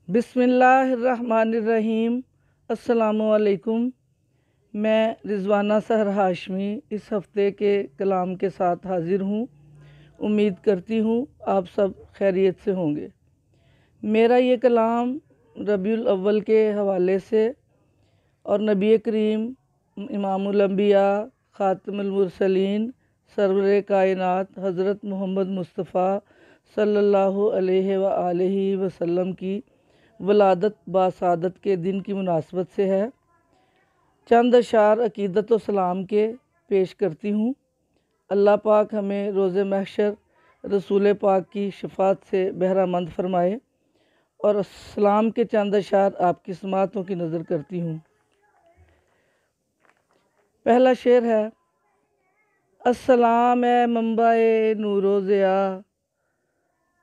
बिस्मिल्लाहिर्रहमानिर्रहीम। अस्सलामुअलैकुम। मैं रिज़वाना सहर हाशमी इस हफ़्ते के कलाम के साथ हाज़िर हूँ। उम्मीद करती हूँ आप सब खैरियत से होंगे। मेरा ये कलाम रबीउल अव्वल के हवाले से और नबी करीम इमामुल अंबिया ख़ातमुल मुरसलीन सरवरे कायनात हज़रत मोहम्मद मुस्तफ़ा सल्लल्लाहु अलैहि व आलिहि वसल्लम की वलादत बासादत के दिन की मुनासबत से है। चंद अशार अकीदत व सलाम के पेश करती हूँ। अल्लाह पाक हमें रोज़े महशर रसूल पाक की शफात से बहरामंद फरमाए और सलाम के चंद अशार आपकी समातों की नज़र करती हूँ। पहला शेर है, अस्सलाम ए मंबाए नूरो ज़िया,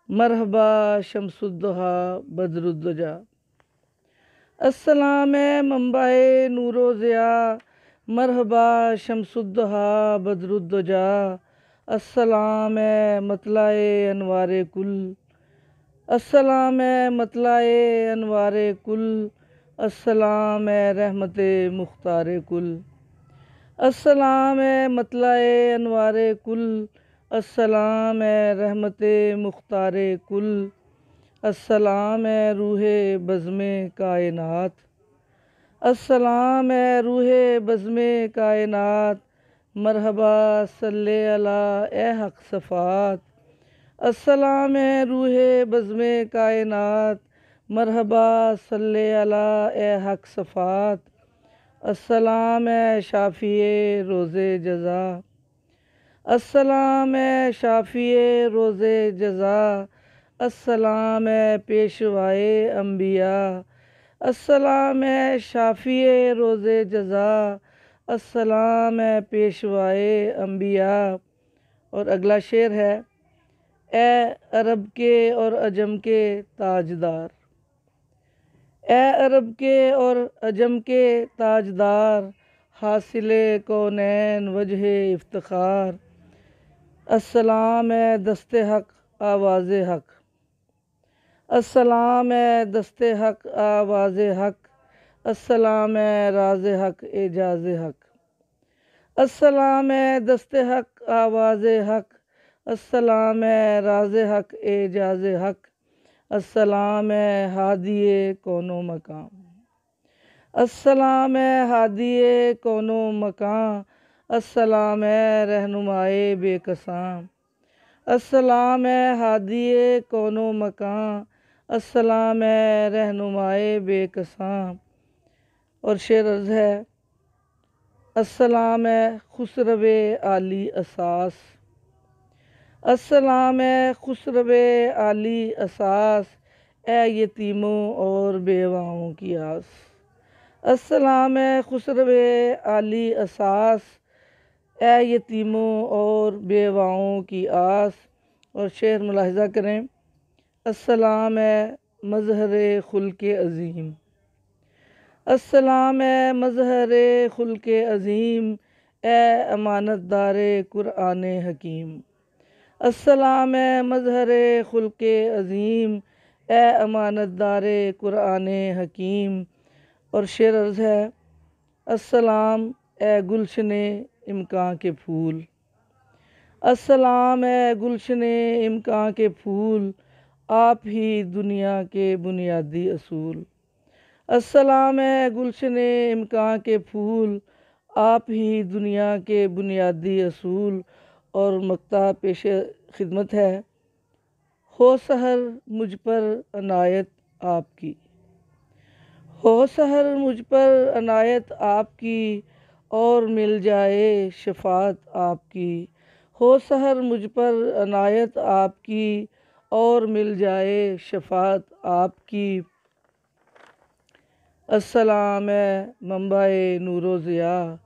मरहबा शमसुद्दोहा बदरुद्दोजा। अस्सलाम ए मंबाए नूरो ज़िया, मरहबा शमसुद्दोहा बदरुद्दोजा। अस्सलाम ए मतलाए अनवारे कुल, अस्सलाम ए मतलाए अनवारे कुल। अस्सलाम ए रहमते मुख्तारे कुल, अस्सलाम ए मतलाए अनवारे कुल। अस्सलाम ए रहमते मुख्तारे कुल। अस्सलाम ए रूहे बज़्मे कायनात, अस्सलाम ए रूहे बज़्मे कायनात। मरहबा सल्ले अला ए हक़ सफ़ात, अस्सलाम ए रूहे बज़्मे कायनात। मरहबा सल्ले अला ए हक़ सफ़ात। अस्सलाम ए शाफ़िए रोज़े जज़ा, अस्सलाम ए शाफ़िए रोज़े जज़ा। अस्सलाम ए पेशवाए अंबिया, अस्सलाम ए शाफ़िए रोज़े जज़ा। अस्सलाम ए पेशवाए अंबिया। और अगला शेर है, ए अरब के और अजम के ताजदार, ए अरब के और अजम के ताजदार। हासिले कौनैन वजहे इफ्तिखार। अस्सलाम ए दस्ते हक़ आवाज़े हक़, अस्सलाम ए दस्ते हक़ आवाज़े हक़। अस्सलाम ए राज़े हक़ एजाज़े हक़, अस्सलाम ए दस्ते हक़ आवाज़े हक़। अस्सलाम ए राज़े हक़ एजाज़े हक़। अस्सलाम ए हादिए कौनो मकाम, अस्सलाम ए हादिए कौनो मकाम। अस्सलाम ए रहनुमाए बेकसां, अस्सलाम ए हादिए कौनो मकाम। अस्सलाम ए रहनुमाए बेकसां। और शेर अर्ज़ है, अस्सलाम ए खुसरवे आली असास, अस्सलाम ए खुसरवे आली असास। ए यतीमों और बेवाओं की आस, अस्सलाम ए खुसरवे आली असास। ए यतीमों और बेवाओं की आस। और शेर मुलाहिज़ा करें, अस्सलाम ए मज़हरे खुल्क़े अज़ीम, अस्सलाम ए मज़हरे खुल्क़े अज़ीम। ए अमानतदारे कुरआने हकीम, अस्सलाम ए मज़हरे खुल्क़े अज़ीम। ए अमानतदारे कुरआने हकीम। और शेर अर्ज़ है, अस्सलाम ए गुलशने इम्कां के फूल, अस्सलाम ए गुलशने इम्कां के फूल। आप ही दुनिया के बुनियादी असूल, अस्सलाम ए गुलशने इम्कां के फूल। आप ही दुनिया के बुनियादी असूल। और मक्ता पेश खिदमत है, हो सहर मुझ पर अनायत आपकी, हो सहर मुझ पर अनायत आपकी। और मिल जाए शफात आपकी, हो सहर मुझ पर अनायत आपकी। और मिल जाए शफात आपकी। अस्सलाम ए मंबाए नूरो ज़िया,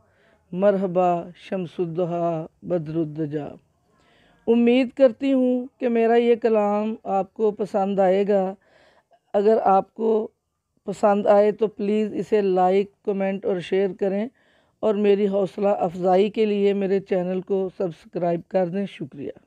मरहबा शमसुद्दोहा बदरुद्दोजा। उम्मीद करती हूँ कि मेरा ये कलाम आपको पसंद आएगा। अगर आपको पसंद आए तो प्लीज़ इसे लाइक कमेंट और शेयर करें और मेरी हौसला अफजाई के लिए मेरे चैनल को सब्सक्राइब कर दें। शुक्रिया।